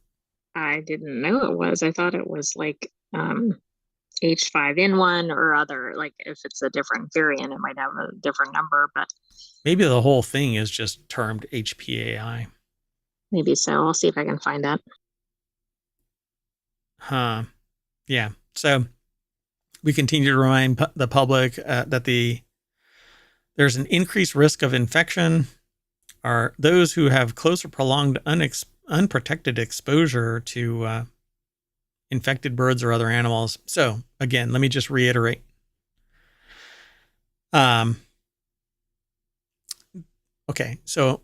I didn't know it was. I thought it was like H5N1 or other. Like if it's a different variant, it might have a different number, but Maybe the whole thing is just termed HPAI. maybe so. I'll see if I can find that. Huh. Yeah. So we continue to remind the public that there's an increased risk of infection are those who have close or prolonged unprotected exposure to infected birds or other animals. So again, let me just reiterate. Okay, so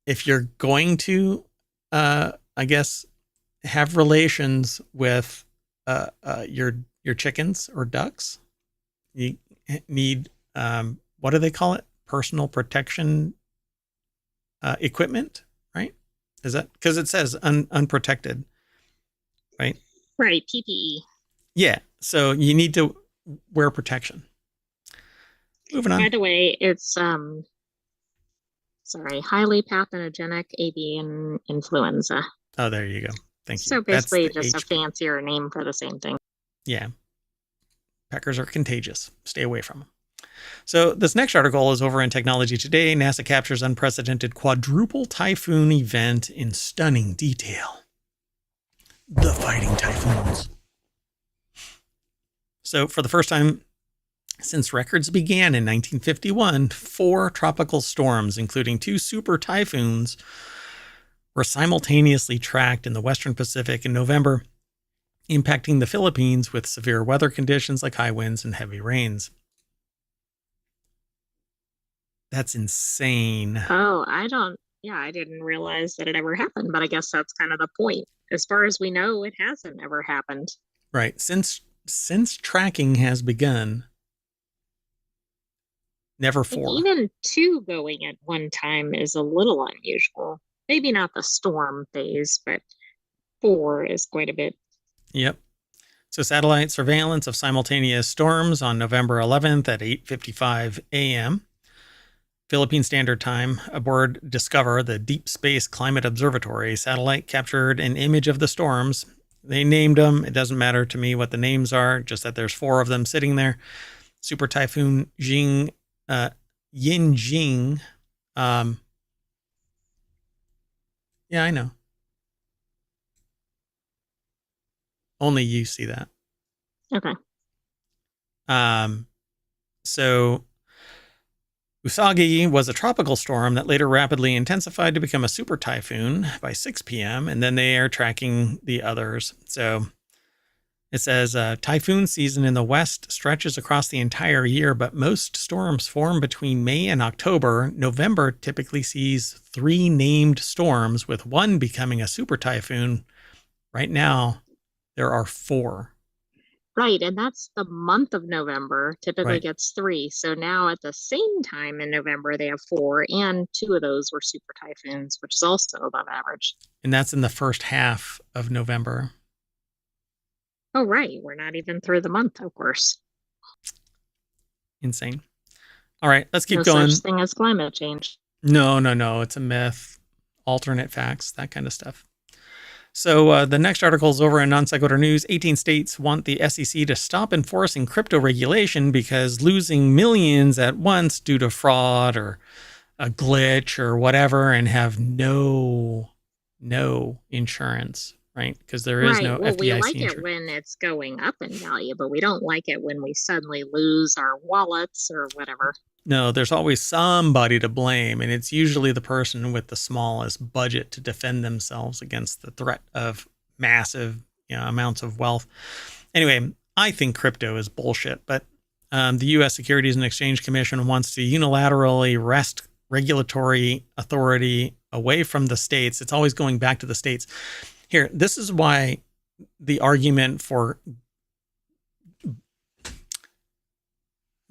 if you're going to, I guess, have relations with your chickens or ducks, you need what do they call it? Personal protection equipment, right? Is that because it says unprotected, right? Right, PPE. Yeah, so you need to wear protection. Moving on. By the way, it's highly pathogenic avian influenza. Oh, there you go. Thank you. So basically That's just a fancier name for the same thing. Yeah. Peckers are contagious. Stay away from them. So this next article is over in Technology Today. NASA captures unprecedented quadruple typhoon event in stunning detail. The fighting typhoons. So for the first time since records began in 1951, 4 tropical storms, including 2 super typhoons, were simultaneously tracked in the Western Pacific in November, impacting the Philippines with severe weather conditions like high winds and heavy rains. That's insane. Oh, I didn't realize that it ever happened, but I guess that's kind of the point. As far as we know, it hasn't ever happened. Right. Since tracking has begun, never 4. Even 2 going at one time is a little unusual. Maybe not the storm phase, but 4 is quite a bit. Yep. So satellite surveillance of simultaneous storms on November 11th at 8:55 a.m. Philippine Standard Time aboard Discover, the Deep Space Climate Observatory satellite, captured an image of the storms. They named them. It doesn't matter to me what the names are, just that there's 4 of them sitting there. Super Typhoon Yinjing. Yeah, I know. Only you see that. Okay. So Usagi was a tropical storm that later rapidly intensified to become a super typhoon by 6 p.m. And then they are tracking the others. So it says typhoon season in the West stretches across the entire year, but most storms form between May and October. November typically sees 3 named storms, with 1 becoming a super typhoon. Right now, there are 4. Right, and that's the month of November. Typically Right. gets 3. So now at the same time in November, they have 4, and 2 of those were super typhoons, which is also above average. And that's in the first half of November. Oh, right. We're not even through the month, of course. Insane. All right, let's keep No going. such thing as climate change. No. It's a myth. Alternate facts, that kind of stuff. So the next article is over in Non Sequitur News. 18 states want the SEC to stop enforcing crypto regulation because losing millions at once due to fraud or a glitch or whatever, and have no insurance, right? Because there is no FDIC we like insurance. it when it's going up in value, but we don't like it when we suddenly lose our wallets or whatever. No, there's always somebody to blame, and it's usually the person with the smallest budget to defend themselves against the threat of massive amounts of wealth. Anyway, I think crypto is bullshit, but the U.S. Securities and Exchange Commission wants to unilaterally wrest regulatory authority away from the states. It's always going back to the states. Here, this is why the argument for,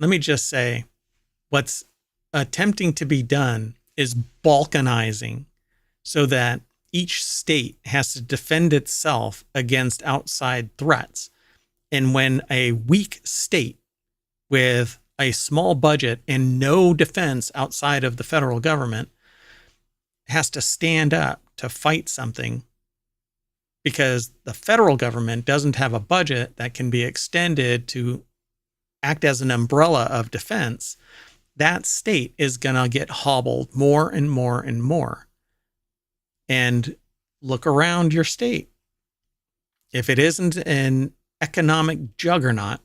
let me just say, what's attempting to be done is balkanizing so that each state has to defend itself against outside threats. And when a weak state with a small budget and no defense outside of the federal government has to stand up to fight something because the federal government doesn't have a budget that can be extended to act as an umbrella of defense, that state is going to get hobbled more and more and more. And look around your state. If it isn't an economic juggernaut,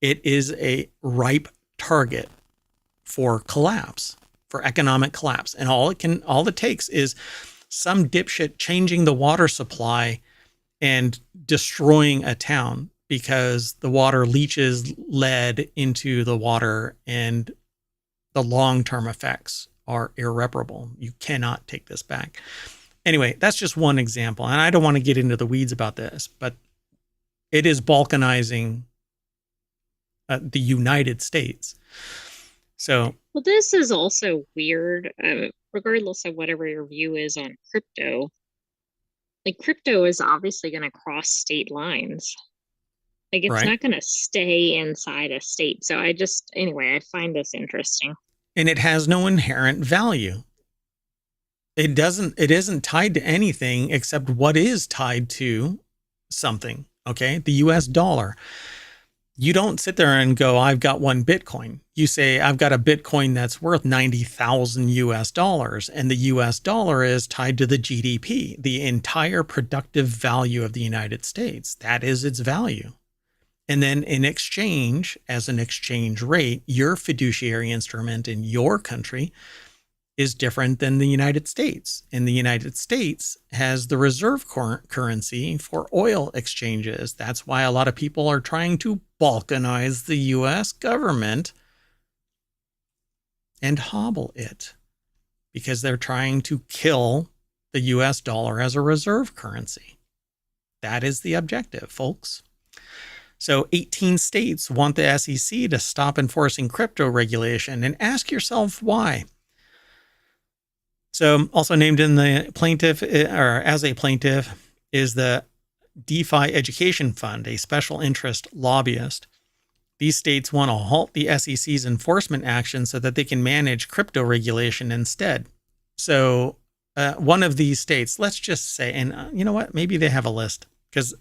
it is a ripe target for collapse, for economic collapse. And all it takes is some dipshit changing the water supply and destroying a town because the water leaches lead into the water, and the long-term effects are irreparable. You cannot take this back. Anyway, that's just one example. And I don't want to get into the weeds about this, but it is balkanizing the United States. So, well, this is also weird, regardless of whatever your view is on crypto. Like, crypto is obviously going to cross state lines. Like, it's right? not going to stay inside a state. So anyway, I find this interesting. And it has no inherent value. It isn't tied to anything except what is tied to something. Okay. The US dollar. You don't sit there and go, I've got one Bitcoin. You say, I've got a Bitcoin that's worth 90,000 US dollars. And the US dollar is tied to the GDP, the entire productive value of the United States. That is its value. And then in exchange, as an exchange rate, your fiduciary instrument in your country is different than the United States. And the United States has the reserve currency for oil exchanges. That's why a lot of people are trying to balkanize the US government and hobble it, because they're trying to kill the US dollar as a reserve currency. That is the objective, folks. So 18 states want the SEC to stop enforcing crypto regulation, and ask yourself why. So also named in the plaintiff, or as a plaintiff, is the DeFi Education Fund, a special interest lobbyist. These states want to halt the SEC's enforcement action so that they can manage crypto regulation instead. So one of these states, let's just say, and you know what, maybe they have a list, because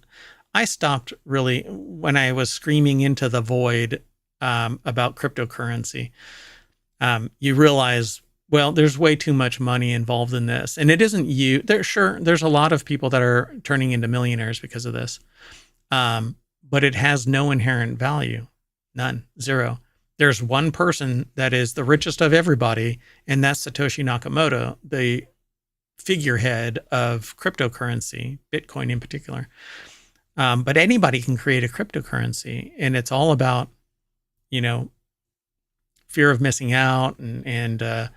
I stopped really when I was screaming into the void about cryptocurrency. You realize, well, there's way too much money involved in this. And it isn't you. There's a lot of people that are turning into millionaires because of this. But it has no inherent value. None. Zero. There's one person that is the richest of everybody, and that's Satoshi Nakamoto, the figurehead of cryptocurrency, Bitcoin in particular. But anybody can create a cryptocurrency, and it's all about, fear of missing out and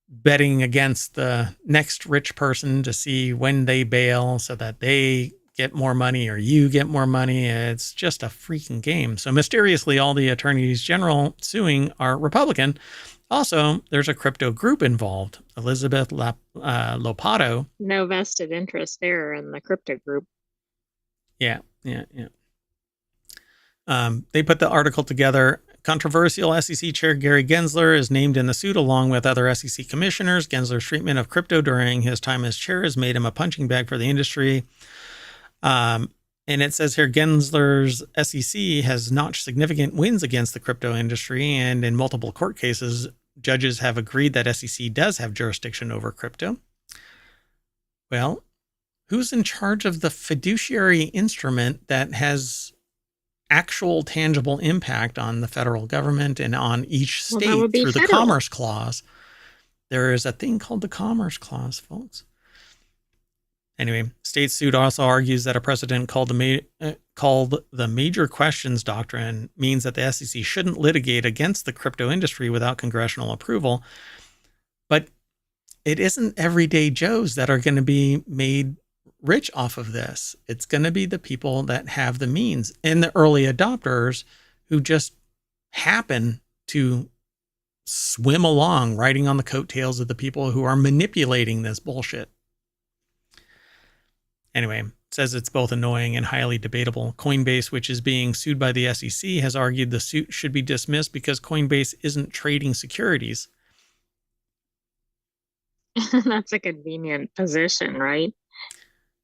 betting against the next rich person to see when they bail so that they get more money or you get more money. It's just a freaking game. So mysteriously, all the attorneys general suing are Republican. Also, there's a crypto group involved, Elizabeth Lopato. No vested interest there in the crypto group. Yeah. They put the article together. Controversial SEC Chair Gary Gensler is named in the suit along with other SEC commissioners. Gensler's treatment of crypto during his time as chair has made him a punching bag for the industry. And it says here, Gensler's SEC has notched significant wins against the crypto industry, and in multiple court cases, judges have agreed that SEC does have jurisdiction over crypto. Well, who's in charge of the fiduciary instrument that has actual tangible impact on the federal government and on each state through the Commerce Clause? There is a thing called the Commerce Clause, folks. Anyway, state suit also argues that a precedent called the Major Questions Doctrine means that the SEC shouldn't litigate against the crypto industry without congressional approval. But it isn't everyday Joes that are going to be made rich off of this. It's going to be the people that have the means and the early adopters who just happen to swim along, riding on the coattails of the people who are manipulating this bullshit. Anyway, says it's both annoying and highly debatable. Coinbase, which is being sued by the SEC, has argued the suit should be dismissed because Coinbase isn't trading securities. That's a convenient position, right?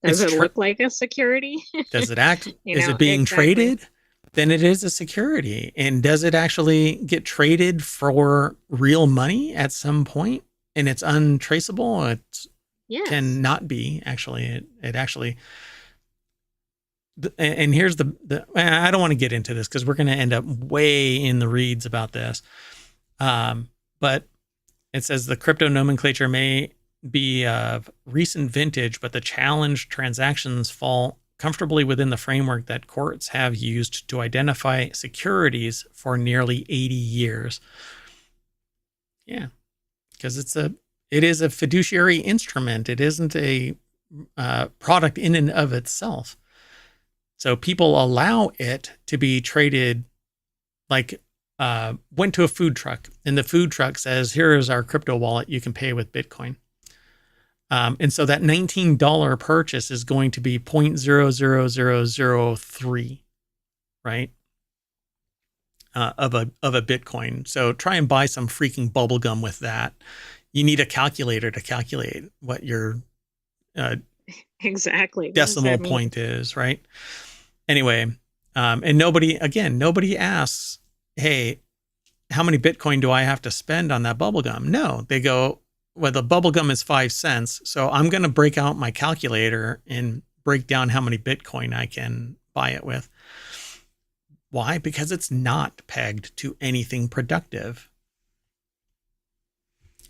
Does It's it look like a security? Does it act? You Is know, it being exactly. traded? Then it is a security. And does it actually get traded for real money at some point? And it's untraceable. It Yes. cannot be actually. It actually. And here's the I don't want to get into this because we're going to end up way in the reeds about this. But it says the crypto nomenclature may be of recent vintage, but the challenged transactions fall comfortably within the framework that courts have used to identify securities for nearly 80 years. Yeah, because it is a fiduciary instrument. It isn't a product in and of itself. So people allow it to be traded like went to a food truck and the food truck says, here is our crypto wallet. You can pay with Bitcoin. And so that $19 purchase is going to be 0.00003, right? Of a Bitcoin. So try and buy some freaking bubble gum with that. You need a calculator to calculate what your Exactly. What does decimal that mean? point is, right? Anyway, and nobody asks, hey, how many Bitcoin do I have to spend on that bubble gum? No, they go, well, the bubble gum is 5 cents. So I'm going to break out my calculator and break down how many Bitcoin I can buy it with. Why? Because it's not pegged to anything productive.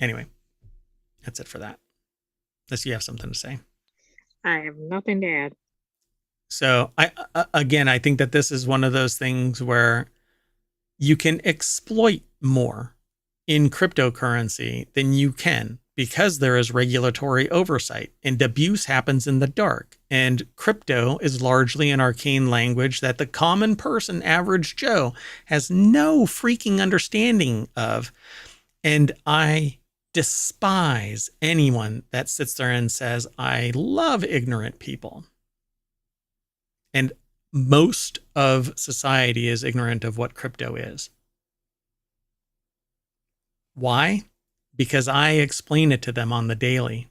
Anyway, that's it for that. Unless you have something to say. I have nothing to add. So I think that this is one of those things where you can exploit more in cryptocurrency than you can because there is regulatory oversight and abuse happens in the dark. And crypto is largely an arcane language that the common person, average Joe, has no freaking understanding of. And I despise anyone that sits there and says, I love ignorant people. And most of society is ignorant of what crypto is. Why? Because I explain it to them on the daily.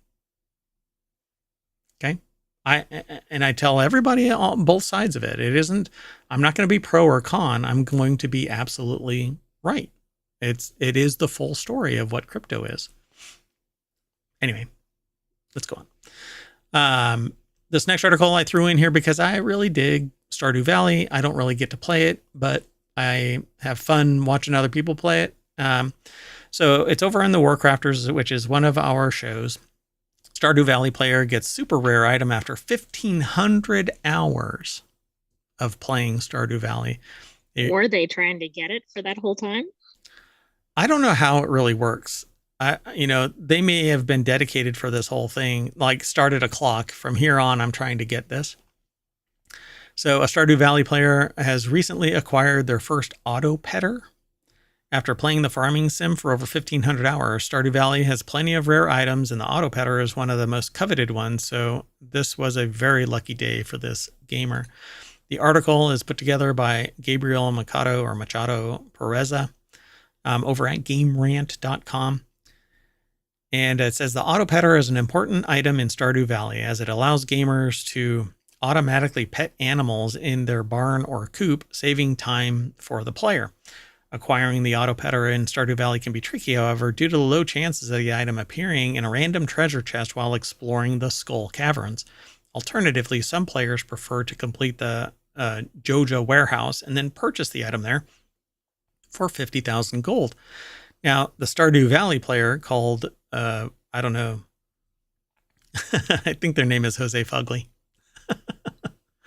Okay? I tell everybody on both sides of it. I'm not going to be pro or con. I'm going to be absolutely right. It is the full story of what crypto is. Anyway, let's go on. This next article I threw in here because I really dig Stardew Valley. I don't really get to play it, but I have fun watching other people play it. So it's over on the WarCrafters, which is one of our shows. Stardew Valley player gets super rare item after 1,500 hours of playing Stardew Valley. Were they trying to get it for that whole time? I don't know how it really works. They may have been dedicated for this whole thing, like started a clock. From here on, I'm trying to get this. So a Stardew Valley player has recently acquired their first auto petter. After playing the farming sim for over 1,500 hours, Stardew Valley has plenty of rare items, and the auto petter is one of the most coveted ones. So this was a very lucky day for this gamer. The article is put together by Gabriel Machado Pereza over at GameRant.com. And it says the auto petter is an important item in Stardew Valley as it allows gamers to automatically pet animals in their barn or coop, saving time for the player. Acquiring the auto petter in Stardew Valley can be tricky, however, due to the low chances of the item appearing in a random treasure chest while exploring the Skull Caverns. Alternatively, some players prefer to complete the Joja warehouse and then purchase the item there for 50,000 gold. Now, the Stardew Valley player called, I don't know, I think their name is Jose Fugly.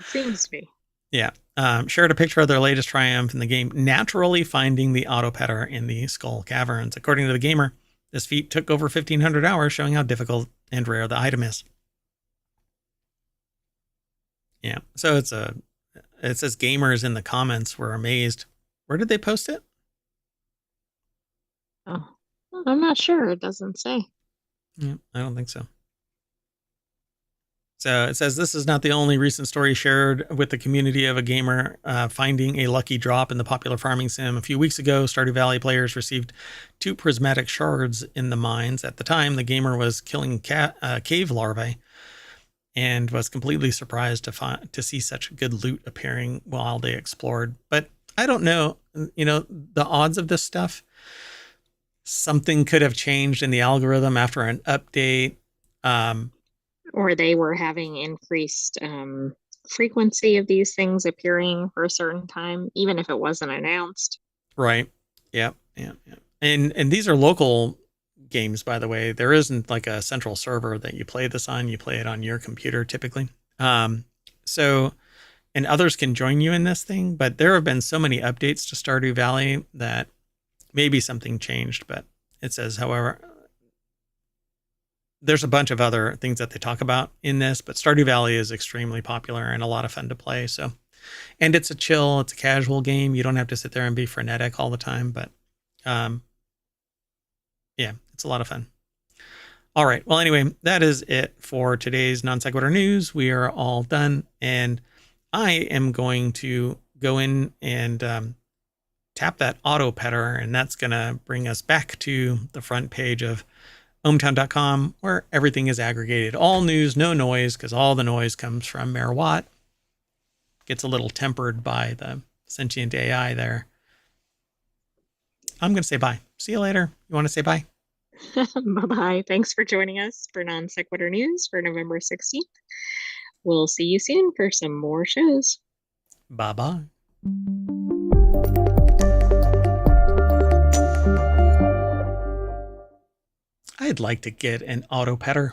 Seems to be. Yeah. Shared a picture of their latest triumph in the game, naturally finding the auto petter in the Skull Caverns. According to the gamer, this feat took over 1,500 hours, showing how difficult and rare the item is. Yeah. So it says gamers in the comments were amazed. Where did they post it? Oh, I'm not sure. It doesn't say. Yeah, I don't think so. So it says this is not the only recent story shared with the community of a gamer finding a lucky drop in the popular farming sim. A few weeks ago, Stardew Valley players received 2 prismatic shards in the mines. At the time, the gamer was killing cave larvae and was completely surprised to see such good loot appearing while they explored. But I don't know, the odds of this stuff. Something could have changed in the algorithm after an update. Or they were having increased frequency of these things appearing for a certain time, even if it wasn't announced. Right. Yeah. And these are local games, by the way. There isn't like a central server that you play this on. You play it on your computer typically. So, and others can join you in this thing, but there have been so many updates to Stardew Valley that maybe something changed. But it says, however, there's a bunch of other things that they talk about in this, but Stardew Valley is extremely popular and a lot of fun to play. So, and it's a casual game. You don't have to sit there and be frenetic all the time, but yeah, it's a lot of fun. All right. Well, anyway, that is it for today's non sequitur news. We are all done, and I am going to go in and tap that auto petter, and that's going to bring us back to the front page of ohmtown.com, where everything is aggregated. All news, no noise, because all the noise comes from Mayor Watt. Gets a little tempered by the sentient AI there. I'm going to say bye. See you later. You want to say bye? Bye-bye. Thanks for joining us for Non Sequitur News for November 16th. We'll see you soon for some more shows. Bye-bye. I'd like to get an auto petter.